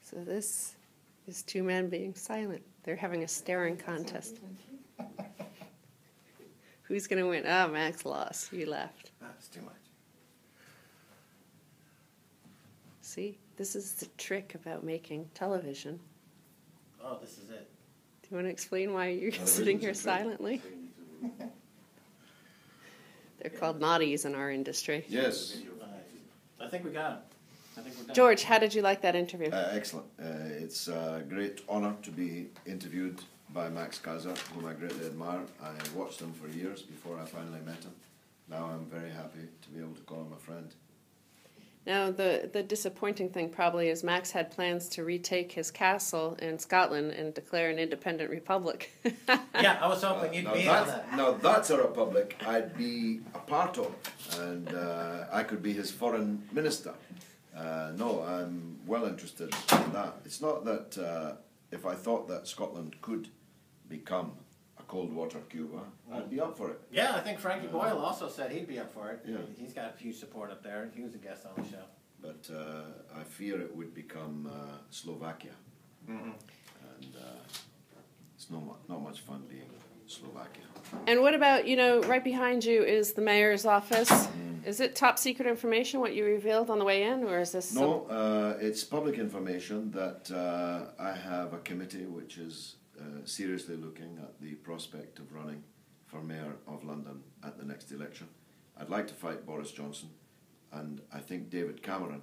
So this is two men being silent. They're having a staring contest. Who's going to win? Oh, Max lost. You left. That's too much. See, this is the trick about making television. Oh, this is it. Do you want to explain why you're sitting here silently? They're called naughties in our industry. Yes. I think we got him. I think we're done. George, how did you like that interview? Excellent. It's a great honour to be interviewed by Max Keiser, whom I greatly admire. I watched him for years before I finally met him. Now I'm very happy to be able to call him a friend. Now, the disappointing thing probably is Max had plans to retake his castle in Scotland and declare an independent republic. Yeah, I was hoping you'd be on that. Now that's a republic I'd be a part of, and I could be his foreign minister. No, I'm well interested in that. It's not that if I thought that Scotland could become a cold water Cuba, I'd be up for it. Yeah, I think Frankie Boyle also said he'd be up for it. Yeah. He's got huge support up there. He was a guest on the show. But I fear it would become Slovakia. Mm-hmm. And it's not much fun being Slovakia. And what about, right behind you is the mayor's office. Is it top secret information what you revealed on the way in, or is this... No, it's public information that I have a committee which is seriously looking at the prospect of running for Mayor of London at the next election. I'd like to fight Boris Johnson, and I think David Cameron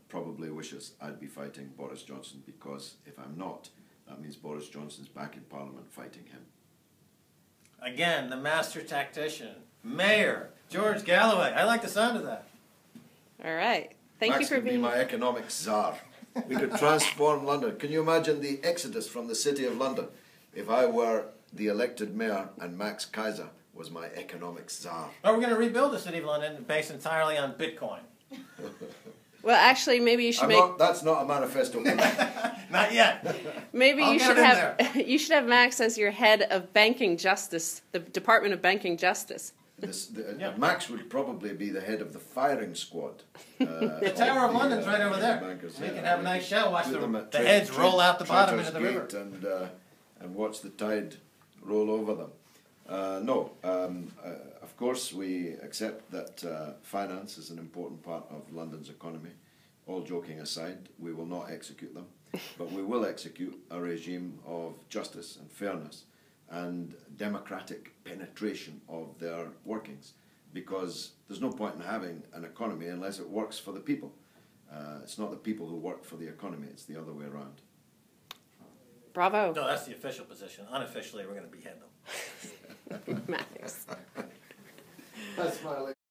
probably wishes I'd be fighting Boris Johnson, because if I'm not, that means Boris Johnson's back in Parliament fighting him. Again, the master tactician, Mayor George Galloway. I like the sound of that. All right. Thank you for being... Max could be my economic czar. We could transform London. Can you imagine the exodus from the city of London if I were the elected mayor and Max Keiser was my economic czar? Oh, we're going to rebuild the city of London based entirely on Bitcoin. Well, actually, maybe you should That's not a manifesto. Not yet. Maybe you should have you should have Max as your head of banking justice, the Department of Banking Justice. Max would probably be the head of the firing squad. The Tower of London's right over there. Bankers, We can have a nice show. Watch the Tra- heads roll out the bottom Traitor's into the river. Gate and watch the tide roll over them. Of course we accept that finance is an important part of London's economy. All joking aside, we will not execute them, but we will execute a regime of justice and fairness and democratic penetration of their workings, because there's no point in having an economy unless it works for the people. It's not the people who work for the economy, it's the other way around. Bravo. No, that's the official position. Unofficially, we're going to behead them. Max. That's smiling.